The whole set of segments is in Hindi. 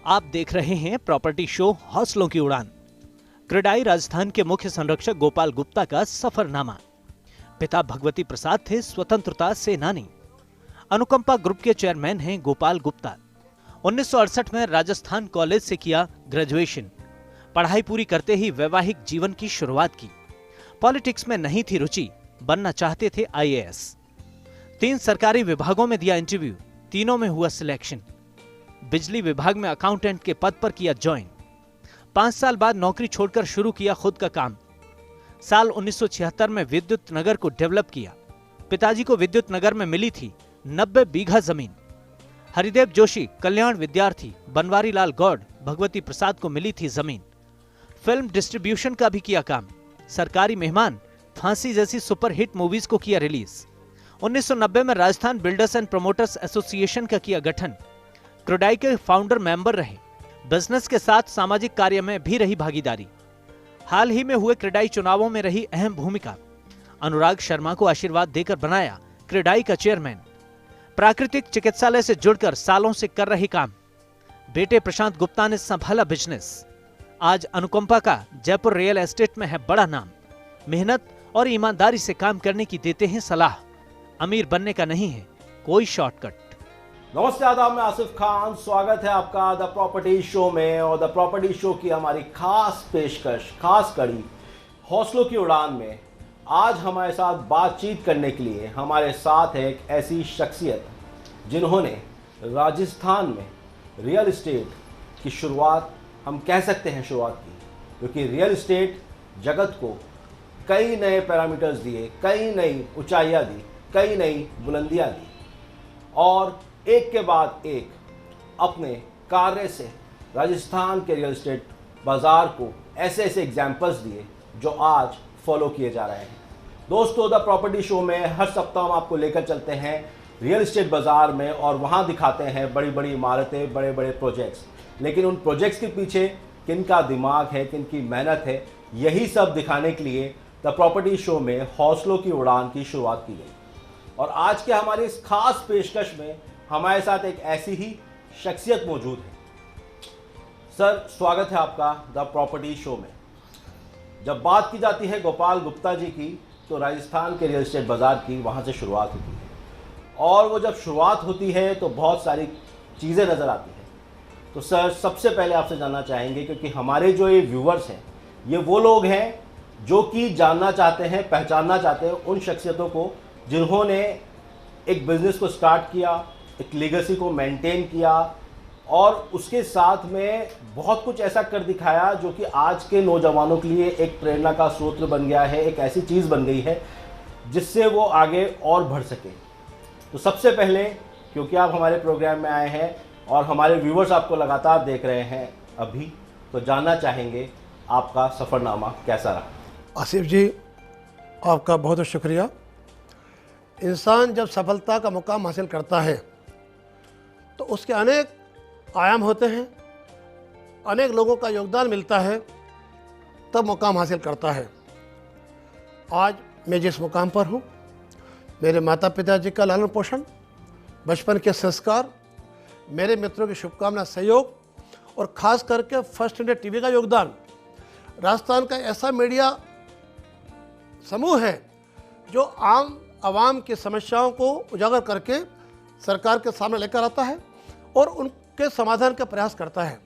आप देख रहे हैं प्रॉपर्टी शो हौसलों की उड़ान। क्रेडाई राजस्थान के मुख्य संरक्षक गोपाल गुप्ता का सफरनामा। पिता भगवती प्रसाद थे स्वतंत्रता सेनानी। अनुकंपा ग्रुप के चेयरमैन हैं गोपाल गुप्ता। 1968 में राजस्थान कॉलेज से किया ग्रेजुएशन। पढ़ाई पूरी करते ही वैवाहिक जीवन की शुरुआत की। पॉलिटिक्स में नहीं थी रुचि, बनना चाहते थे IAS। 3 सरकारी विभागों में दिया इंटरव्यू, तीनों में हुआ सिलेक्शन। बिजली विभाग में अकाउंटेंट के पद पर किया ज्वाइन। 5 साल बाद नौकरी छोड़कर शुरू किया खुद का काम। साल 1976 में विद्युत नगर को डेवलप किया। पिताजी को विद्युत नगर में मिली थी 90 बीघा जमीन। हरिदेव जोशी कल्याण विद्यार्थी, बनवारी लाल गौड़, भगवती प्रसाद को मिली थी जमीन। फिल्म डिस्ट्रीब्यूशन का भी किया काम। सरकारी मेहमान, फांसी जैसी सुपरहिट मूवीज को किया रिलीज। 1990 में Rajasthan builders and promoters association का किया गठन। क्रेडाई के फाउंडर मेंबर रहे। बिजनेस के साथ सामाजिक कार्य में भी रही भागीदारी। हाल ही में हुए क्रेडाई चुनावों में रही अहम भूमिका। अनुराग शर्मा को आशीर्वाद देकर बनाया क्रेडाई का चेयरमैन। प्राकृतिक चिकित्सालय से जुड़कर सालों से कर रही काम। बेटे प्रशांत गुप्ता ने संभाला बिजनेस। आज अनुकंपा का जयपुर रियल एस्टेट में है बड़ा नाम। मेहनत और ईमानदारी से काम करने की देते हैं सलाह। अमीर बनने का नहीं है कोई शॉर्टकट। नमस्ते, आदाब, मैं आसिफ खान। स्वागत है आपका द प्रॉपर्टी शो में। और द प्रॉपर्टी शो की हमारी खास पेशकश, खास कड़ी हौसलों की उड़ान में आज हमारे साथ बातचीत करने के लिए हमारे साथ है एक ऐसी शख्सियत जिन्होंने राजस्थान में रियल एस्टेट की शुरुआत, हम कह सकते हैं शुरुआत की, क्योंकि रियल एस्टेट जगत को कई नए पैरामीटर्स दिए, कई नई ऊंचाइयाँ दी, कई नई बुलंदियाँ दी और एक के बाद एक अपने कार्य से राजस्थान के रियल एस्टेट बाज़ार को ऐसे ऐसे एग्जाम्पल्स दिए जो आज फॉलो किए जा रहे हैं। दोस्तों, द प्रॉपर्टी शो में हर सप्ताह हम आपको लेकर चलते हैं रियल एस्टेट बाज़ार में और वहाँ दिखाते हैं बड़ी बड़ी इमारतें, बड़े बड़े प्रोजेक्ट्स। लेकिन उन प्रोजेक्ट्स के पीछे किन का दिमाग है, किन की मेहनत है, यही सब दिखाने के लिए द प्रॉपर्टी शो में हौसलों की उड़ान की शुरुआत की गई। और आज के हमारी इस खास पेशकश में हमारे साथ एक ऐसी ही शख्सियत मौजूद है। सर, स्वागत है आपका द प्रॉपर्टी शो में। जब बात की जाती है गोपाल गुप्ता जी की, तो राजस्थान के रियल एस्टेट बाज़ार की वहाँ से शुरुआत होती है और वो जब शुरुआत होती है तो बहुत सारी चीज़ें नज़र आती हैं। तो सर, सबसे पहले आपसे जानना चाहेंगे, क्योंकि हमारे जो ये व्यूवर्स हैं ये वो लोग हैं जो कि जानना चाहते हैं, पहचानना चाहते हैं उन शख्सियतों को जिन्होंने एक बिज़नेस को स्टार्ट किया, एक लीगेसी को मेंटेन किया और उसके साथ में बहुत कुछ ऐसा कर दिखाया जो कि आज के नौजवानों के लिए एक प्रेरणा का स्रोत बन गया है, एक ऐसी चीज़ बन गई है जिससे वो आगे और बढ़ सके। तो सबसे पहले, क्योंकि आप हमारे प्रोग्राम में आए हैं और हमारे व्यूवर्स आपको लगातार देख रहे हैं अभी, तो जानना चाहेंगे आपका सफ़रनामा कैसा रहा। आसिफ जी, आपका बहुत बहुत शुक्रिया। इंसान जब सफलता का मुकाम हासिल करता है तो उसके अनेक आयाम होते हैं, अनेक लोगों का योगदान मिलता है, तब मुकाम हासिल करता है। आज मैं जिस मुकाम पर हूँ, मेरे माता पिता जी का लालन पोषण, बचपन के संस्कार, मेरे मित्रों की शुभकामना, सहयोग और ख़ास करके फर्स्ट इंडिया टीवी का योगदान। राजस्थान का ऐसा मीडिया समूह है जो आम आवाम की समस्याओं को उजागर करके सरकार के सामने लेकर आता है और उनके समाधान का प्रयास करता है।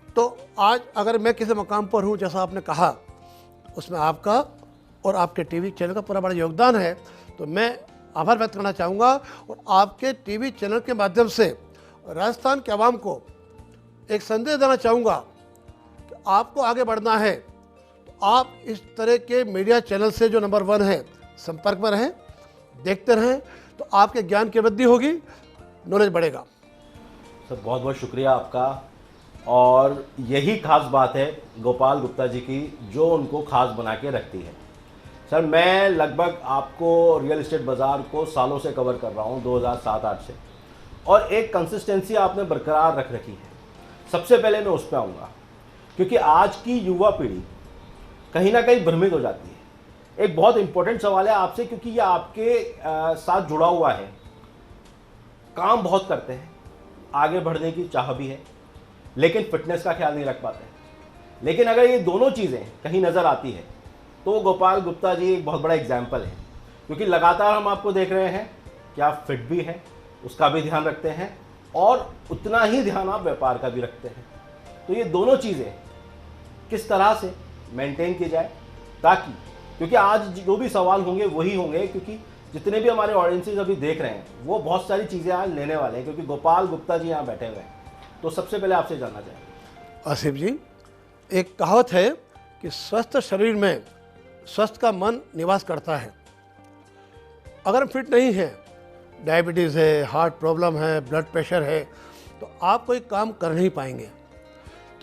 तो आज अगर मैं किसी मुकाम पर हूँ, जैसा आपने कहा, उसमें आपका और आपके टीवी चैनल का पूरा बड़ा योगदान है। तो मैं आभार व्यक्त करना चाहूँगा और आपके टीवी चैनल के माध्यम से राजस्थान के आवाम को एक संदेश देना चाहूँगा कि आपको आगे बढ़ना है तो आप इस तरह के मीडिया चैनल से जो नंबर 1 है, संपर्क में रहें, देखते रहें, तो आपके ज्ञान की वृद्धि होगी, नॉलेज बढ़ेगा। सर, बहुत बहुत शुक्रिया आपका। और यही खास बात है गोपाल गुप्ता जी की जो उनको खास बना के रखती है। सर, मैं लगभग आपको रियल एस्टेट बाज़ार को सालों से कवर कर रहा हूँ, 2007-8 से, और एक कंसिस्टेंसी आपने बरकरार रख रखी है। सबसे पहले मैं उस पर आऊँगा, क्योंकि आज की युवा पीढ़ी कहीं ना कहीं भ्रमित हो जाती है। एक बहुत इंपॉर्टेंट सवाल है आपसे, क्योंकि ये आपके साथ जुड़ा हुआ है। काम बहुत करते हैं, आगे बढ़ने की चाह भी है, लेकिन फिटनेस का ख्याल नहीं रख पाते। लेकिन अगर ये दोनों चीज़ें कहीं नज़र आती है तो गोपाल गुप्ता जी एक बहुत बड़ा एग्जाम्पल है, क्योंकि लगातार हम आपको देख रहे हैं कि आप फिट भी हैं, उसका भी ध्यान रखते हैं और उतना ही ध्यान आप व्यापार का भी रखते हैं। तो ये दोनों चीज़ें किस तरह से मेंटेन की जाए, ताकि, क्योंकि आज जो भी सवाल होंगे वही होंगे, क्योंकि जितने भी हमारे ऑडियंसेस अभी देख रहे हैं वो बहुत सारी चीज़ें आज लेने वाले हैं, क्योंकि गोपाल गुप्ता जी यहाँ बैठे हुए हैं। तो सबसे पहले आपसे जानना चाहेंगे। आसिफ जी, एक कहावत है कि स्वस्थ शरीर में स्वस्थ का मन निवास करता है। अगर हम फिट नहीं हैं, डायबिटीज़ है, हार्ट प्रॉब्लम है, ब्लड प्रेशर है, तो आप कोई काम कर नहीं पाएंगे।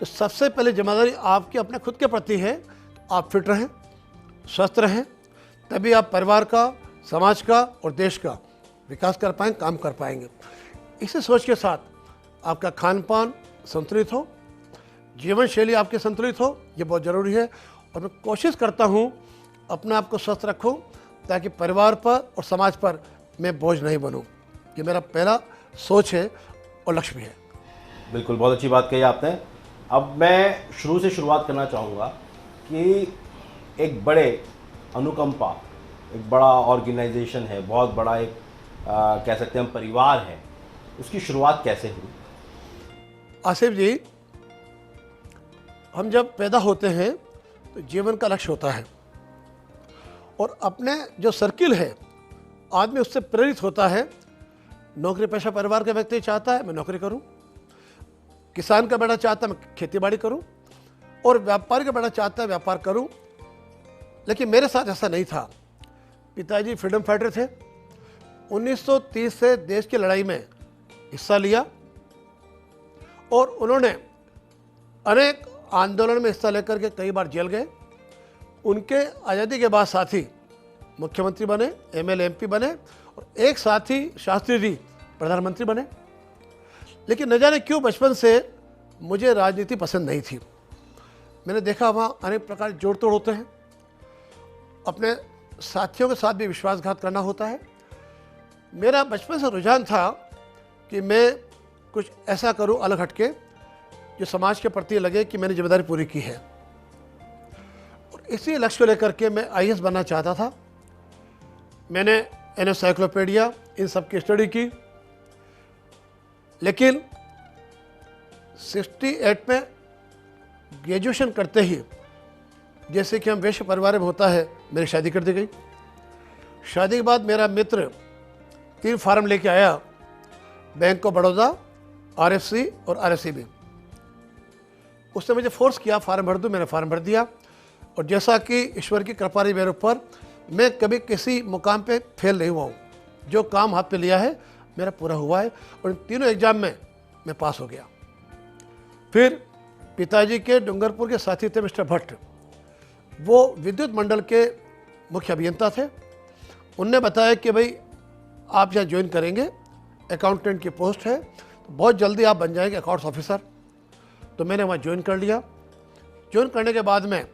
तो सबसे पहले जिम्मेदारी आपकी अपने खुद के प्रति है, आप फिट रहें, स्वस्थ रहें, तभी आप परिवार का, समाज का और देश का विकास कर पाएंगे, काम कर पाएंगे। इसी सोच के साथ आपका खान पान संतुलित हो, जीवन शैली आपकी संतुलित हो, ये बहुत ज़रूरी है। और मैं कोशिश करता हूँ अपने आप को स्वस्थ रखूँ, ताकि परिवार पर और समाज पर मैं बोझ नहीं बनूँ। ये मेरा पहला सोच है और लक्ष्य भी है। बिल्कुल, बहुत अच्छी बात कही आपने। अब मैं शुरू से शुरुआत करना चाहूँगा कि एक बड़े अनुकंपा, एक बड़ा ऑर्गेनाइजेशन है, बहुत बड़ा एक कह सकते हैं हम परिवार है, उसकी शुरुआत कैसे हुई? आसिफ जी, हम जब पैदा होते हैं तो जीवन का लक्ष्य होता है, और अपने जो सर्किल है आदमी उससे प्रेरित होता है। नौकरी पेशा परिवार का व्यक्ति चाहता है मैं नौकरी करूं, किसान का बेटा चाहता है मैं खेती बाड़ी करूं, और व्यापारी का बेटा चाहता है व्यापार करूं। लेकिन मेरे साथ ऐसा नहीं था। पिताजी फ्रीडम फाइटर थे, 1930 से देश की लड़ाई में हिस्सा लिया और उन्होंने अनेक आंदोलन में हिस्सा लेकर के कई बार जेल गए। उनके आज़ादी के बाद साथी मुख्यमंत्री बने, एमएलए एमपी बने, और एक साथी शास्त्री जी प्रधानमंत्री बने। लेकिन न जाने क्यों बचपन से मुझे राजनीति पसंद नहीं थी। मैंने देखा वहाँ अनेक प्रकार के जोड़ तोड़ होते हैं, अपने साथियों के साथ भी विश्वासघात करना होता है। मेरा बचपन से रुझान था कि मैं कुछ ऐसा करूं अलग हटके जो समाज के प्रति लगे कि मैंने जिम्मेदारी पूरी की है, और इसी लक्ष्य को लेकर के मैं आईएएस बनना चाहता था। मैंने एनसाइक्लोपीडिया इन सब की स्टडी की, लेकिन 68 में ग्रेजुएशन करते ही, जैसे कि हम वैश्य परिवार में होता है, मेरी शादी कर दी गई। शादी के बाद मेरा मित्र 3 फार्म लेके आया, बैंक ऑफ बड़ौदा, आरएफसी और आरएफसीबी। उसने मुझे फोर्स किया फार्म भर दूँ, मैंने फार्म भर दिया। और जैसा कि ईश्वर की कृपा रही मेरे ऊपर, मैं कभी किसी मुकाम पे फेल नहीं हुआ हूँ। जो काम हाथ पे लिया है मेरा पूरा हुआ है, और इन तीनों एग्जाम में मैं पास हो गया। फिर पिताजी के डूंगरपुर के साथी थे मिस्टर भट्ट, वो विद्युत मंडल के मुख्य अभियंता थे। उनने बताया कि भाई आप यहाँ ज्वाइन करेंगे, अकाउंटेंट की पोस्ट है, तो बहुत जल्दी आप बन जाएंगे अकाउंट्स ऑफिसर। तो मैंने वहाँ ज्वाइन कर लिया। ज्वाइन करने के बाद में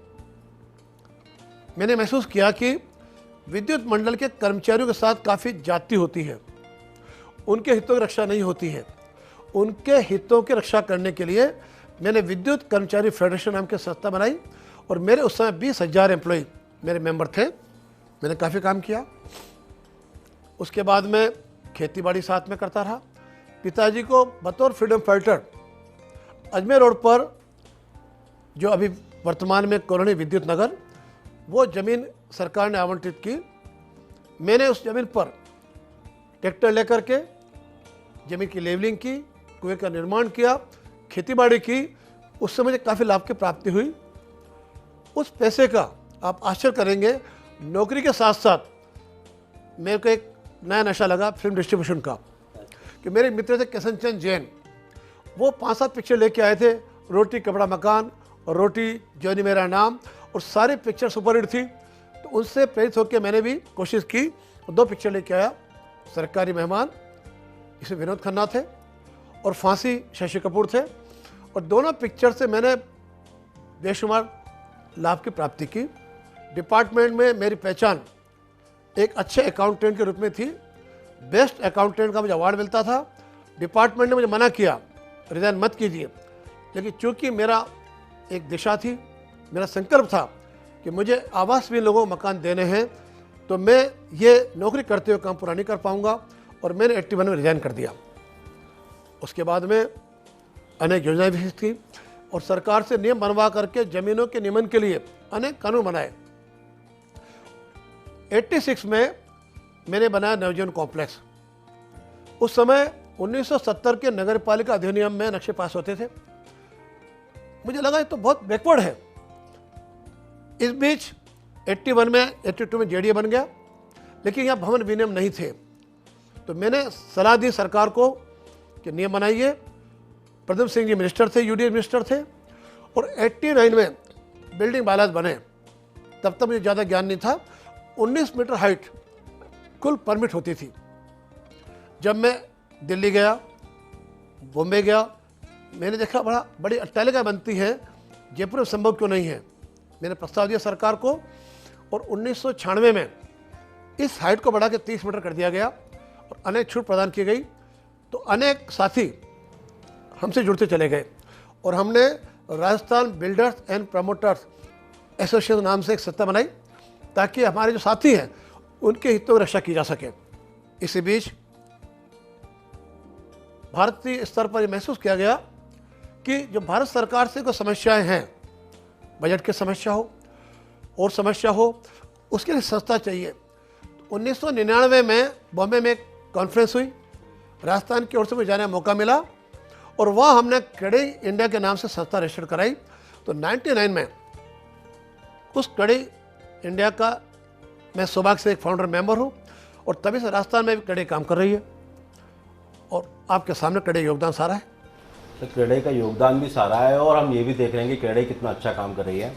मैंने महसूस किया कि विद्युत मंडल के कर्मचारियों के साथ काफ़ी जाति होती है, उनके हितों की रक्षा नहीं होती है। उनके हितों की रक्षा करने के लिए मैंने विद्युत कर्मचारी फेडरेशन नाम की संस्था बनाई, और मेरे उस समय 20,000 एम्प्लॉय मेरे मेंबर थे। मैंने काफ़ी काम किया। उसके बाद मैं खेती बाड़ी साथ में करता रहा। पिताजी को बतौर फ्रीडम फाइटर अजमेर रोड पर, जो अभी वर्तमान में कॉलोनी विद्युत नगर, वो ज़मीन सरकार ने आवंटित की। मैंने उस ज़मीन पर ट्रैक्टर लेकर के ज़मीन की लेवलिंग की, कुएं का निर्माण किया, खेतीबाड़ी की। उससे मुझे काफ़ी लाभ की प्राप्ति हुई। उस पैसे का आप आश्चर्य करेंगे, नौकरी के साथ साथ मेरे को एक नया नशा लगा फिल्म डिस्ट्रीब्यूशन का। कि मेरे मित्र थे किशन चंद जैन, वो 5-7 पिक्चर लेके आए थे, रोटी कपड़ा मकान और रोटी जॉनी मेरा नाम, और सारी पिक्चर सुपरहिट थी। तो उनसे प्रेरित होकर मैंने भी कोशिश की और 2 पिक्चर लेके आया। सरकारी मेहमान, इसमें विनोद खन्ना थे, और फांसी शशि कपूर थे। और दोनों पिक्चर से मैंने बेशुमार लाभ की प्राप्ति की। डिपार्टमेंट में मेरी पहचान एक अच्छे अकाउंटेंट के रूप में थी। बेस्ट अकाउंटेंट का मुझे अवार्ड मिलता था। डिपार्टमेंट ने मुझे मना किया, रिजाइन मत कीजिए, लेकिन चूंकि मेरा एक दिशा थी, मेरा संकल्प था कि मुझे आवासहीन लोगों को मकान देने हैं, तो मैं ये नौकरी करते हुए काम पूरा नहीं कर पाऊंगा और मैंने 81 में रिजाइन कर दिया। उसके बाद में अनेक योजनाएं भी की और सरकार से नियम बनवा करके ज़मीनों के नियमन के लिए अनेक कानून बनाए। 86 में मैंने बनाया नवजीवन कॉम्प्लेक्स। उस समय 1970 के नगर पालिका अधिनियम में नक्शे पास होते थे। मुझे लगा ये तो बहुत बैकवर्ड है। इस बीच 81 में 82 में जेडीए बन गया, लेकिन यहाँ भवन विनियम नहीं थे। तो मैंने सलाह दी सरकार को कि नियम बनाइए। प्रदीप सिंह जी मिनिस्टर थे, यूडीए मिनिस्टर थे, और 89 में बिल्डिंग बायलॉज बने। तब तक मुझे ज़्यादा ज्ञान नहीं था। 19 मीटर हाइट कुल परमिट होती थी। जब मैं दिल्ली गया, बॉम्बे गया, मैंने देखा बड़ी अट्टालिका बनती है, जयपुर में संभव क्यों नहीं है। मैंने प्रस्ताव दिया सरकार को और 1996 में इस हाइट को बढ़ा के 30 मीटर कर दिया गया और अनेक छूट प्रदान की गई। तो अनेक साथी हमसे जुड़ते चले गए और हमने Rajasthan builders and promoters association नाम से एक संस्था बनाई, ताकि हमारे जो साथी हैं उनके हितों की रक्षा की जा सके। इसी बीच भारतीय स्तर पर यह महसूस किया गया कि जो भारत सरकार से कोई समस्याएं हैं, बजट की समस्या हो और समस्या हो, उसके लिए संस्था चाहिए। 1999 में बॉम्बे में एक कॉन्फ्रेंस हुई, राजस्थान की ओर से मुझे जाने का मौका मिला और वहाँ हमने कड़ई इंडिया के नाम से संस्था रजिस्टर कराई। तो 99 में उस कड़ई इंडिया का मैं सौभाग्य से एक फाउंडर मेंबर हूँ और तभी से राजस्थान में भी कड़ई काम कर रही है और आपके सामने कड़ई योगदान सारा है। तो कड़ई का योगदान भी सारा है और हम ये भी देख रहे हैं कि कड़ई कितना अच्छा काम कर रही है।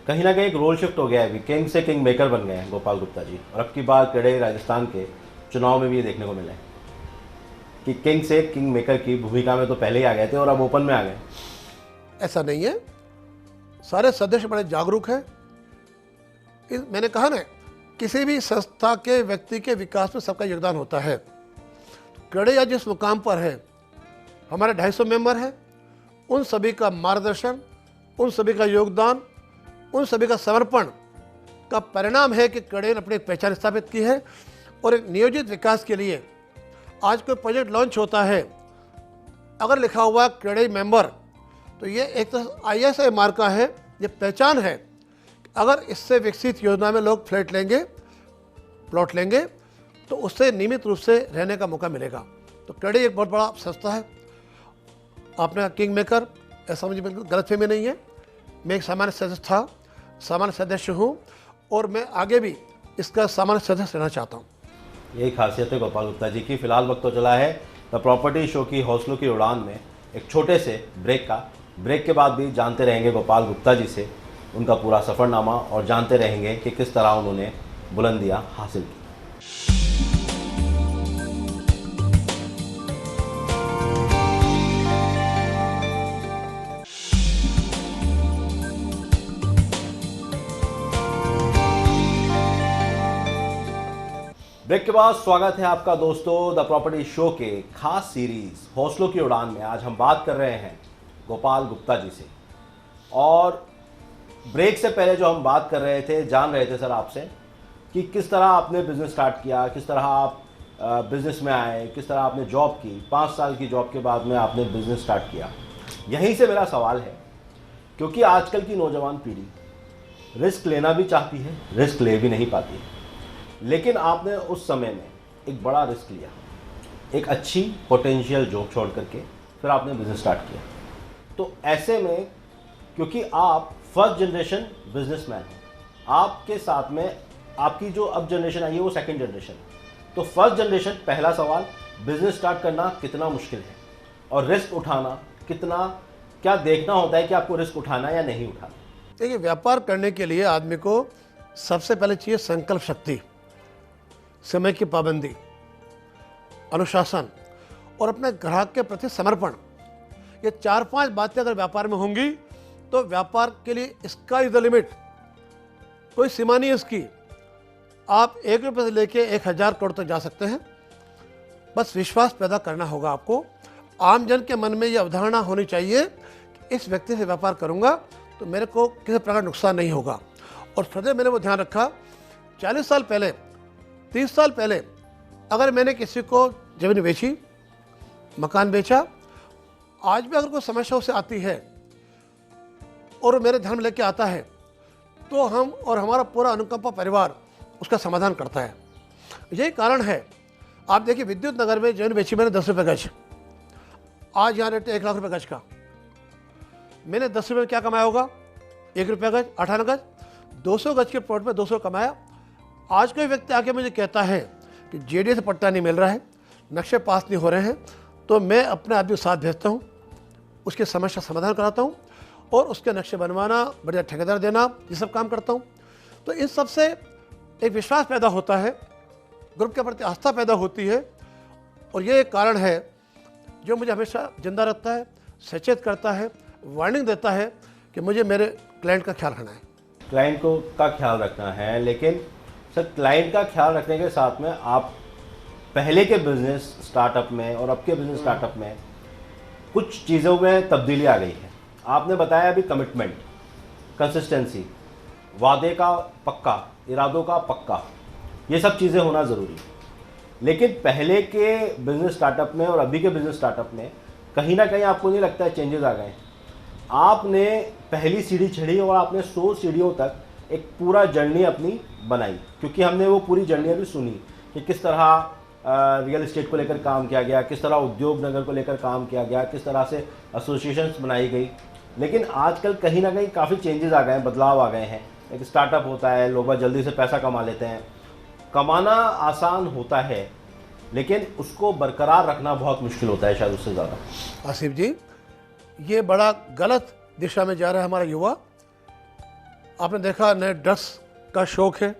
कहीं ना कहीं एक रोल शिफ्ट हो गया है, अभी किंग से किंग मेकर बन गए हैं गोपाल गुप्ता जी, और अब की बार कड़ई राजस्थान के चुनाव में भी ये देखने को मिला है कि किंग से किंग मेकर की भूमिका में तो पहले ही आ गए थे और अब ओपन में आ गए। ऐसा नहीं है, सारे सदस्य बड़े जागरूक हैं। मैंने कहा ना, किसी भी संस्था के व्यक्ति के विकास में सबका योगदान होता है। कड़ई आज जिस मुकाम पर है, हमारे 250 मेंबर हैं, उन सभी का मार्गदर्शन, उन सभी का योगदान, उन सभी का समर्पण का परिणाम है कि कड़ई ने अपनी एक पहचान स्थापित की है। और एक नियोजित विकास के लिए आज कोई प्रोजेक्ट लॉन्च होता है, अगर लिखा हुआ कड़ई मेंबर, तो ये एक तो ISI मार्का है, ये पहचान है। अगर इससे विकसित योजना में लोग फ्लैट लेंगे, प्लॉट लेंगे, तो उससे नियमित रूप से रहने का मौका मिलेगा। तो कड़ई एक बहुत बड़ा संस्था है। आपने कहा किंग मेकर, ऐसा मुझे बिल्कुल गलतफहमी नहीं है। मैं एक सामान्य सदस्य था, सामान्य सदस्य हूँ और मैं आगे भी इसका सामान्य सदस्य रहना चाहता हूँ। यही खासियत है गोपाल गुप्ता जी की। फिलहाल वक्त तो चला है द प्रॉपर्टी शो की हौसलों की उड़ान में एक छोटे से ब्रेक का। ब्रेक के बाद भी जानते रहेंगे गोपाल गुप्ता जी से उनका पूरा सफ़रनामा और जानते रहेंगे कि किस तरह उन्होंने बुलंदियां हासिल की। ब्रेक के बाद स्वागत है आपका दोस्तों द प्रॉपर्टी शो के खास सीरीज हौसलों की उड़ान में। आज हम बात कर रहे हैं गोपाल गुप्ता जी से। और ब्रेक से पहले जो हम बात कर रहे थे, जान रहे थे सर आपसे कि किस तरह आपने बिजनेस स्टार्ट किया, किस तरह आप बिजनेस में आए, किस तरह आपने जॉब की। 5 साल की जॉब के बाद में आपने बिजनेस स्टार्ट किया। यहीं से मेरा सवाल है, क्योंकि आजकल की नौजवान पीढ़ी रिस्क लेना भी चाहती है, रिस्क ले भी नहीं पाती है, लेकिन आपने उस समय में एक बड़ा रिस्क लिया, एक अच्छी पोटेंशियल जॉब छोड़ करके फिर आपने बिजनेस स्टार्ट किया। तो ऐसे में, क्योंकि आप फर्स्ट जनरेशन बिजनेसमैन हैं, आपके साथ में आपकी जो अब जनरेशन आई है वो सेकंड जनरेशन है। तो फर्स्ट जनरेशन, पहला सवाल, बिजनेस स्टार्ट करना कितना मुश्किल है और रिस्क उठाना कितना, क्या देखना होता है कि आपको रिस्क उठाना या नहीं उठाना? देखिए, व्यापार करने के लिए आदमी को सबसे पहले चाहिए संकल्प शक्ति, समय की पाबंदी, अनुशासन और अपने ग्राहक के प्रति समर्पण। ये 4-5 बातें अगर व्यापार में होंगी तो व्यापार के लिए स्काई द लिमिट, कोई सीमा नहीं है इसकी। आप 1 रुपये से लेके 1000 करोड़ तक जा सकते हैं। बस विश्वास पैदा करना होगा आपको। आम जन के मन में ये अवधारणा होनी चाहिए कि इस व्यक्ति से व्यापार करूंगा तो मेरे को किसी प्रकार नुकसान नहीं होगा। और सदैव मैंने वो ध्यान रखा, 40 साल पहले, 30 साल पहले अगर मैंने किसी को ज़मीन बेची, मकान बेचा, आज भी अगर कोई समस्या उसे आती है और मेरे ध्यान में लेके आता है, तो हम और हमारा पूरा अनुकंपा परिवार उसका समाधान करता है। यही कारण है, आप देखिए विद्युत नगर में ज़मीन बेची मैंने 10 रुपये गज, आज यहाँ रेट 1 लाख रुपये गज का। मैंने 10 रुपये में क्या कमाया होगा? 1 रुपये गज, 18 गज, 200 गज के प्लॉट में 200 कमाया। आज कोई व्यक्ति आके मुझे कहता है कि जेडीए से पट्टा नहीं मिल रहा है, नक्शे पास नहीं हो रहे हैं, तो मैं अपने आदमी के साथ भेजता हूँ, उसकी समस्या समाधान कराता हूँ और उसके नक्शे बनवाना, बढ़िया ठेकेदार देना, ये सब काम करता हूँ। तो इन सब से एक विश्वास पैदा होता है, ग्रुप के प्रति आस्था पैदा होती है, और ये एक कारण है जो मुझे हमेशा जिंदा रखता है, सचेत करता है, वार्निंग देता है कि मुझे मेरे क्लाइंट का ख्याल रखना है। क्लाइंट को का ख्याल रखना है, लेकिन सर क्लाइंट का ख्याल रखने के साथ में आप पहले के बिजनेस स्टार्टअप में और अब के बिजनेस स्टार्टअप में कुछ चीज़ों में तब्दीली आ गई है। आपने बताया अभी कमिटमेंट, कंसिस्टेंसी, वादे का पक्का, इरादों का पक्का, ये सब चीज़ें होना ज़रूरी है। लेकिन पहले के बिजनेस स्टार्टअप में और अभी के बिजनेस स्टार्टअप में कहीं ना कहीं आपको नहीं लगता है चेंजेस आ गए हैं? आपने पहली सीढ़ी चढ़ी और आपने 100 सीढ़ियों तक एक पूरा जर्नी अपनी बनाई, क्योंकि हमने वो पूरी जर्नी अभी सुनी कि किस तरह रियल एस्टेट को लेकर काम किया गया, किस तरह उद्योग नगर को लेकर काम किया गया, किस तरह से एसोसिएशंस बनाई गई। लेकिन आजकल कहीं ना कहीं काफ़ी चेंजेस आ गए हैं, बदलाव आ गए हैं। एक स्टार्टअप होता है, लोग जल्दी से पैसा कमा लेते हैं, कमाना आसान होता है लेकिन उसको बरकरार रखना बहुत मुश्किल होता है, शायद उससे ज़्यादा। आसिफ जी, ये बड़ा गलत दिशा में जा रहा है हमारा युवा। आपने देखा नए ड्रग्स का शौक है,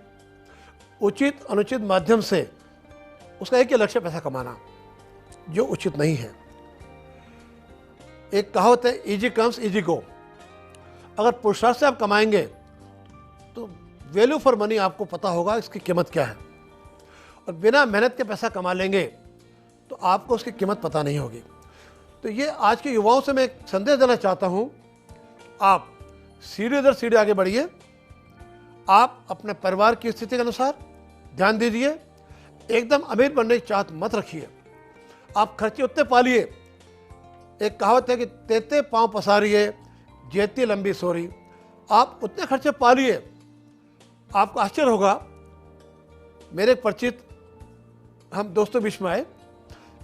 उचित अनुचित माध्यम से उसका एक ही लक्ष्य पैसा कमाना, जो उचित नहीं है। एक कहावत है, इजी कम्स इजी गो। अगर पुरुषार्थ से आप कमाएंगे तो वैल्यू फॉर मनी आपको पता होगा इसकी कीमत क्या है, और बिना मेहनत के पैसा कमा लेंगे तो आपको उसकी कीमत पता नहीं होगी। तो ये आज के युवाओं से मैं एक संदेश देना चाहता हूँ, आप सीढ़ी दर सीढ़ी आगे बढ़िए, आप अपने परिवार की स्थिति के अनुसार ध्यान दीजिए, एकदम अमीर बनने की चाहत मत रखिए। आप खर्चे उतने पालिए, एक कहावत है कि तेते पाँव पसारिए जेती लंबी सोरी। आप उतने खर्चे पालिए, आपको आश्चर्य होगा। मेरे एक परिचित, हम दोस्तों बीच में आए,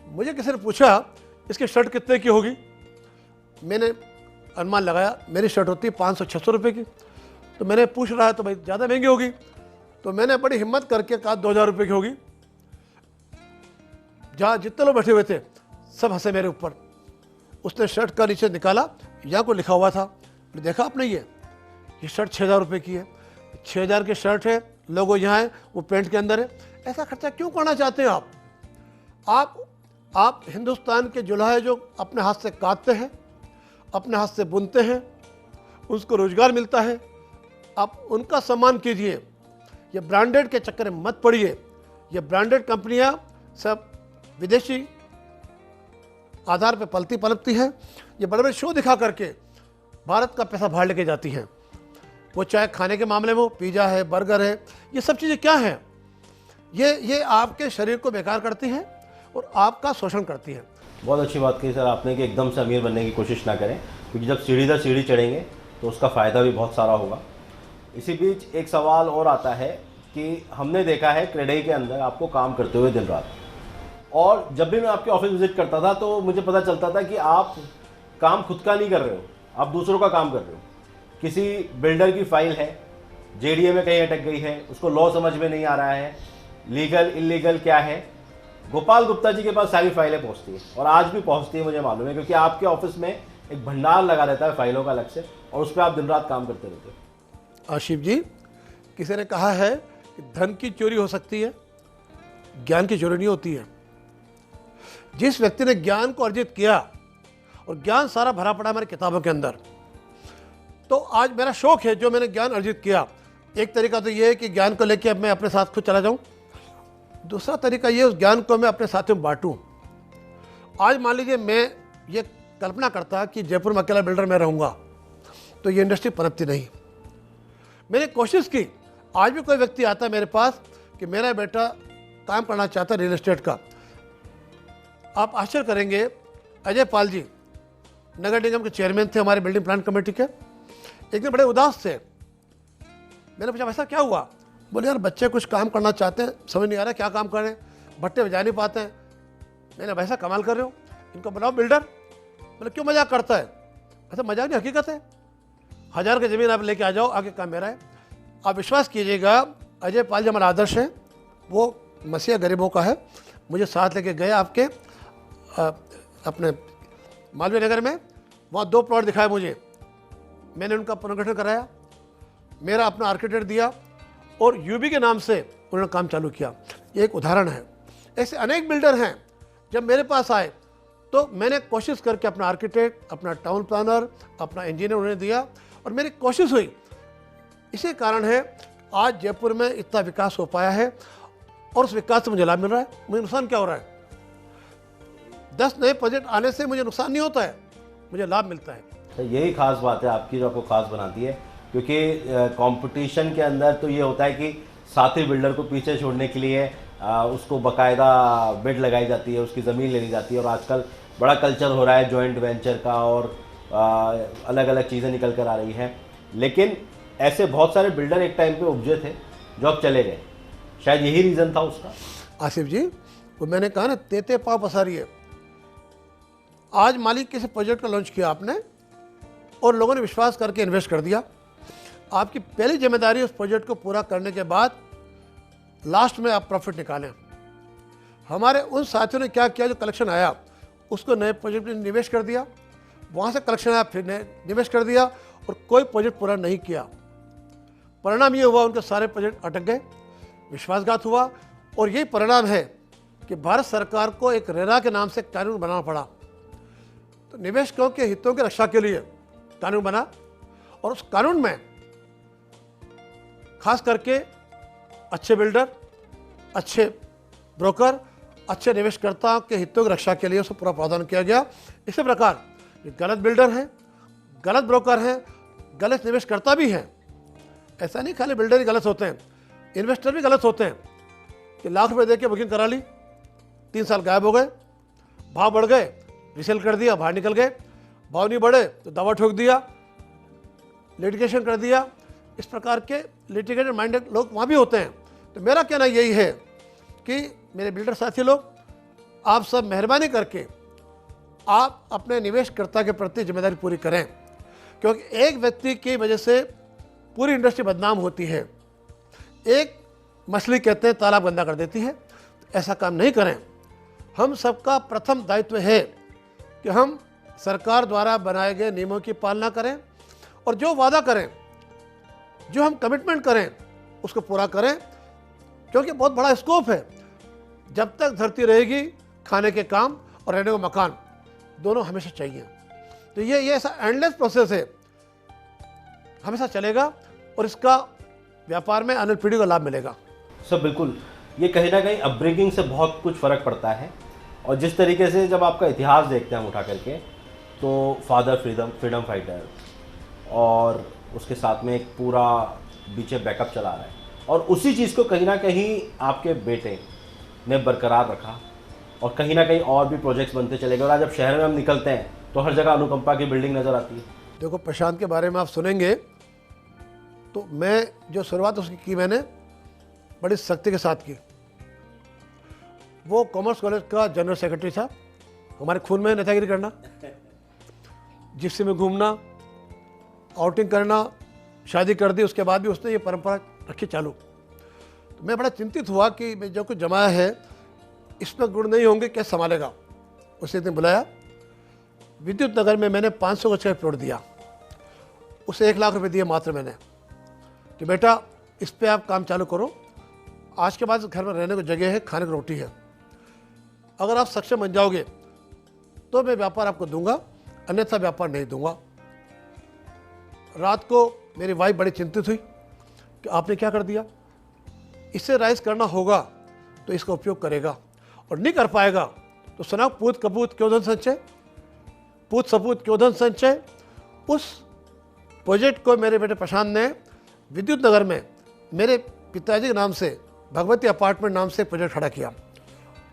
मुझे किसी ने पूछा इसकी शर्ट कितने की होगी। मैंने अनुमान लगाया, मेरी शर्ट होती है 500-600 रुपये की। तो मैंने पूछ रहा है तो भाई ज़्यादा महंगी होगी, तो मैंने बड़ी हिम्मत करके कहा 2000 रुपये की होगी। जहाँ जितने लोग बैठे हुए थे सब हंसे मेरे ऊपर। उसने शर्ट का नीचे निकाला, यहाँ को लिखा हुआ था, देखा आपने ये शर्ट 6000 रुपये की है। 6000 की शर्ट है, लोगो यहाँ है, वो पेंट के अंदर है। ऐसा खर्चा क्यों करना चाहते हैं आप हिंदुस्तान के जुल्हे जो अपने हाथ से काटते हैं, अपने हाथ से बुनते हैं, उसको रोजगार मिलता है, आप उनका सम्मान कीजिए। ये ब्रांडेड के चक्कर में मत पड़िए। ये ब्रांडेड कंपनियां सब विदेशी आधार पे पलती पलपती हैं। ये बड़े बड़े शो दिखा करके भारत का पैसा बाहर लेके जाती हैं। वो चाहे खाने के मामले में हो, पिज़्ज़ा है, बर्गर है, ये सब चीज़ें क्या हैं? ये आपके शरीर को बेकार करती हैं और आपका शोषण करती हैं। बहुत अच्छी बात कही सर आपने कि एकदम से अमीर बनने की कोशिश ना करें, क्योंकि जब सीढ़ी दर सीढ़ी चढ़ेंगे तो उसका फ़ायदा भी बहुत सारा होगा। इसी बीच एक सवाल और आता है कि हमने देखा है क्रेडाई के अंदर आपको काम करते हुए दिन रात, और जब भी मैं आपके ऑफिस विजिट करता था तो मुझे पता चलता था कि आप काम खुद का नहीं कर रहे हो, आप दूसरों का काम कर रहे हो। किसी बिल्डर की फाइल है, जेडीए में कहीं अटक गई है, उसको लॉ समझ में नहीं आ रहा है, लीगल इलीगल क्या है, गोपाल गुप्ता जी के पास सारी फाइलें पहुंचती हैं, और आज भी पहुंचती है, मुझे मालूम है, क्योंकि आपके ऑफिस में एक भंडार लगा रहता है फाइलों का अलग से, और उस पर आप दिन रात काम करते रहते हो। आशिफ जी, किसी ने कहा है कि धन की चोरी हो सकती है, ज्ञान की चोरी नहीं होती है। जिस व्यक्ति ने ज्ञान को अर्जित किया, और ज्ञान सारा भरा पड़ा हमारी किताबों के अंदर, तो आज मेरा शौक है जो मैंने ज्ञान अर्जित किया। एक तरीका तो ये है कि ज्ञान को लेकर मैं अपने साथ खुद चला जाऊं, दूसरा तरीका ये उस ज्ञान को मैं अपने साथियों में बांटूं। आज मान लीजिए मैं ये कल्पना करता कि जयपुर में अकेला बिल्डर मैं रहूँगा तो ये इंडस्ट्री पनपती नहीं। मैंने कोशिश की, आज भी कोई व्यक्ति आता है मेरे पास कि मेरा बेटा काम करना चाहता है रियल एस्टेट का। आप आश्चर्य करेंगे, अजय पाल जी नगर निगम के चेयरमैन थे हमारे बिल्डिंग प्लान कमेटी के, एक दिन बड़े उदास थे। मैंने पूछा ऐसा क्या हुआ? बोले यार बच्चे कुछ काम करना चाहते हैं, समझ नहीं आ रहा क्या काम करें, भट्टे बजा नहीं पाते हैं। मैंने वैसा कमाल कर रहे हो, इनको बनाओ बिल्डर। बोले क्यों मजाक करता है? ऐसा मजाक नहीं, हकीकत है। 1000 की ज़मीन आप लेके आ जाओ, आगे काम मेरा है। आप विश्वास कीजिएगा, अजय पाल जी हमारा आदर्श है, वो मसीहा गरीबों का है। मुझे साथ लेके गए आपके अपने मालवीय नगर में, वहाँ 2 प्लॉट दिखाए मुझे। मैंने उनका पुनर्गठन कराया, मेरा अपना आर्किटेक्ट दिया और यूबी के नाम से उन्होंने काम चालू किया। ये एक उदाहरण है। ऐसे अनेक बिल्डर हैं, जब मेरे पास आए तो मैंने कोशिश करके अपना आर्किटेक्ट, अपना टाउन प्लानर, अपना इंजीनियर उन्हें दिया और मेरी कोशिश हुई। इसी कारण है आज जयपुर में इतना विकास हो पाया है और उस विकास से मुझे लाभ मिल रहा है। मुझे नुकसान क्या हो रहा है? 10 नए प्रोजेक्ट आने से मुझे नुकसान नहीं होता है, मुझे लाभ मिलता है। तो यही खास बात है आपकी जो आपको खास बनाती है, क्योंकि कंपटीशन के अंदर तो ये होता है कि साथी बिल्डर को पीछे छोड़ने के लिए उसको बकायदा बिड लगाई जाती है, उसकी ज़मीन ले ली जाती है। और आजकल बड़ा कल्चर हो रहा है जॉइंट वेंचर का और अलग अलग चीज़ें निकल कर आ रही हैं। लेकिन ऐसे बहुत सारे बिल्डर एक टाइम पे उपजे थे जो अब चले गए, शायद यही रीज़न था उसका। आसिफ जी, वो मैंने कहा ना, तेते पाव पसारी है। आज मालिक किसी प्रोजेक्ट का लॉन्च किया आपने और लोगों ने विश्वास करके इन्वेस्ट कर दिया। आपकी पहली जिम्मेदारी उस प्रोजेक्ट को पूरा करने के बाद लास्ट में आप प्रॉफिट निकालें। हमारे उन साथियों ने क्या किया, जो कलेक्शन आया उसको नए प्रोजेक्ट में निवेश कर दिया, वहाँ से कलेक्शन आया फिर नए निवेश कर दिया और कोई प्रोजेक्ट पूरा नहीं किया। परिणाम ये हुआ उनके सारे प्रोजेक्ट अटक गए, विश्वासघात हुआ। और यही परिणाम है कि भारत सरकार को एक रेरा के नाम से कानून बनाना पड़ा। तो निवेशकों के हितों की रक्षा के लिए कानून बना और उस कानून में खास करके अच्छे बिल्डर, अच्छे ब्रोकर, अच्छे निवेशकर्ताओं के हितों की रक्षा के लिए उसको पूरा प्रावधान किया गया। इसी प्रकार ये गलत बिल्डर हैं, गलत ब्रोकर हैं, गलत निवेशकर्ता भी हैं। ऐसा नहीं खाली बिल्डर ही गलत होते हैं, इन्वेस्टर भी गलत होते हैं कि लाख रुपए दे के बुकिंग करा ली, 3 साल गायब हो गए, भाव बढ़ गए रिसेल कर दिया, बाहर निकल गए, भाव नहीं बढ़े तो दवा ठोक दिया, लिटिगेशन कर दिया। इस प्रकार के लिटिगेटेड माइंडेड लोग वहाँ भी होते हैं। तो मेरा कहना यही है कि मेरे बिल्डर साथी लोग, आप सब मेहरबानी करके आप अपने निवेशकर्ता के प्रति जिम्मेदारी पूरी करें, क्योंकि एक व्यक्ति की वजह से पूरी इंडस्ट्री बदनाम होती है। एक मछली कहते हैं तालाब गंदा कर देती है, ऐसा काम नहीं करें। हम सबका प्रथम दायित्व है कि हम सरकार द्वारा बनाए गए नियमों की पालना करें और जो वादा करें, जो हम कमिटमेंट करें उसको पूरा करें, क्योंकि बहुत बड़ा स्कोप है। जब तक धरती रहेगी, खाने के काम और रहने को मकान दोनों हमेशा चाहिए। तो ये ऐसा एंडलेस प्रोसेस है, हमेशा चलेगा और इसका व्यापार में आने वाली पीढ़ी को लाभ मिलेगा। सर बिल्कुल, ये कहीं ना कहीं अपब्रिंगिंग से बहुत कुछ फ़र्क पड़ता है। और जिस तरीके से जब आपका इतिहास देखते हैं हम उठा करके, तो फादर फ्रीडम फाइटर और उसके साथ में एक पूरा पीछे बैकअप चला रहा है, और उसी चीज़ को कहीं ना कहीं आपके बेटे ने बरकरार रखा और कहीं ना कहीं और भी प्रोजेक्ट्स बनते चले गए। और आज जब शहर में हम निकलते हैं तो हर जगह अनुकंपा की बिल्डिंग नज़र आती है। देखो, प्रशांत के बारे में आप सुनेंगे तो मैं जो शुरुआत उसकी की मैंने बड़ी सख्ती के साथ की। वो कॉमर्स कॉलेज का जनरल सेक्रेटरी था, हमारे खून में नेतागिरी करना, जिप्सी में घूमना, आउटिंग करना, शादी कर दी उसके बाद भी उसने ये परंपरा रखी चालू। तो मैं बड़ा चिंतित हुआ कि मैं जो कुछ जमाया है इसमें गुण नहीं होंगे, क्या संभालेगा। उसे दिन बुलाया, विद्युत नगर में मैंने 500 गज का प्लॉट दिया, उसे 1 लाख रुपए दिए मात्र मैंने, कि बेटा इस पे आप काम चालू करो, आज के बाद घर में रहने को जगह है, खाने को रोटी है, अगर आप सक्षम बन जाओगे तो मैं व्यापार आपको दूंगा, अन्यथा व्यापार नहीं दूंगा। रात को मेरी वाइफ बड़ी चिंतित हुई कि आपने क्या कर दिया, इससे राइज करना होगा तो इसका उपयोग करेगा और नहीं कर पाएगा तो सुना पूत कपूत क्यों धन संचय। पूत सपूत क्योधन संचय, उस प्रोजेक्ट को मेरे बेटे प्रशांत ने विद्युत नगर में मेरे पिताजी के नाम से भगवती अपार्टमेंट नाम से प्रोजेक्ट खड़ा किया।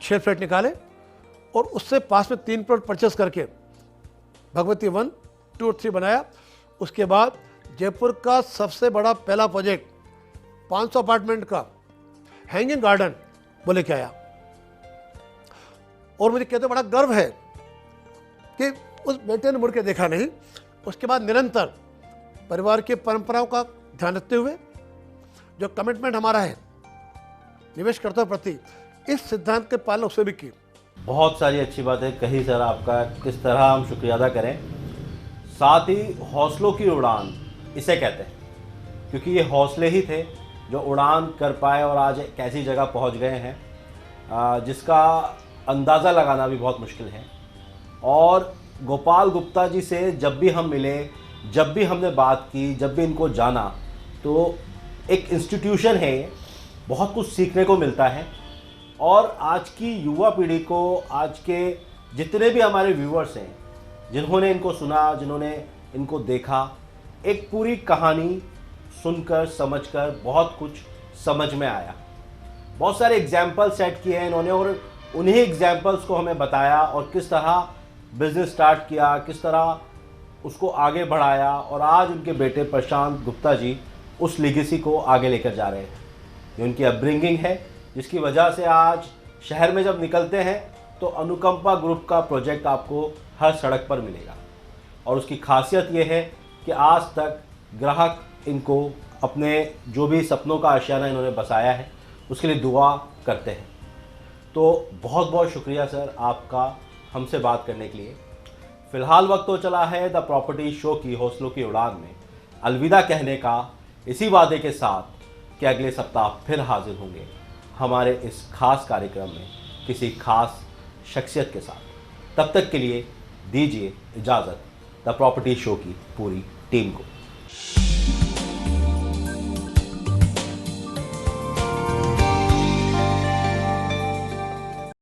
6 फ्लैट निकाले और उससे पास में 3 प्लॉट परचेस करके भगवती 1, 2 और 3 बनाया। उसके बाद जयपुर का सबसे बड़ा पहला प्रोजेक्ट 500 अपार्टमेंट का हैंगिंग गार्डन वो लेके आया। और मुझे कहते बड़ा गर्व है कि उस बेटे ने मुड़ के देखा नहीं। उसके बाद निरंतर परिवार की परंपराओं का ध्यान रखते हुए जो कमिटमेंट हमारा है निवेशकर्ताओं के प्रति, इस सिद्धांत के पालन उससे भी की। बहुत सारी अच्छी बातें कही सर, आपका किस तरह हम शुक्रिया अदा करें। साथ ही हौसलों की उड़ान इसे कहते हैं, क्योंकि ये हौसले ही थे जो उड़ान कर पाए और आज एक ऐसी जगह पहुंच गए हैं जिसका अंदाज़ा लगाना भी बहुत मुश्किल है। और गोपाल गुप्ता जी से जब भी हम मिले, जब भी हमने बात की, जब भी इनको जाना, तो एक इंस्टीट्यूशन है, बहुत कुछ सीखने को मिलता है। और आज की युवा पीढ़ी को, आज के जितने भी हमारे व्यूअर्स हैं, जिन्होंने इनको सुना, जिन्होंने इनको देखा, एक पूरी कहानी सुनकर, समझकर बहुत कुछ समझ में आया। बहुत सारे एग्जाम्पल सेट किए हैं इन्होंने और उन्हीं एग्जाम्पल्स को हमें बताया और किस तरह बिजनेस स्टार्ट किया, किस तरह उसको आगे बढ़ाया। और आज उनके बेटे प्रशांत गुप्ता जी उस लीगेसी को आगे लेकर जा रहे हैं। ये उनकी अपब्रिंगिंग है, जिसकी वजह से आज शहर में जब निकलते हैं तो अनुकंपा ग्रुप का प्रोजेक्ट आपको हर सड़क पर मिलेगा। और उसकी खासियत ये है कि आज तक ग्राहक इनको अपने जो भी सपनों का आशियाना इन्होंने बसाया है उसके लिए दुआ करते हैं। तो बहुत बहुत शुक्रिया सर आपका हमसे बात करने के लिए। फ़िलहाल वक्त तो चला है द प्रॉपर्टी शो की हौसलों की उड़ान में अलविदा कहने का, इसी वादे के साथ कि अगले सप्ताह फिर हाजिर होंगे हमारे इस खास कार्यक्रम में किसी खास शख्सियत के साथ। तब तक के लिए दीजिए इजाज़त द प्रॉपर्टी शो की पूरी टीम को।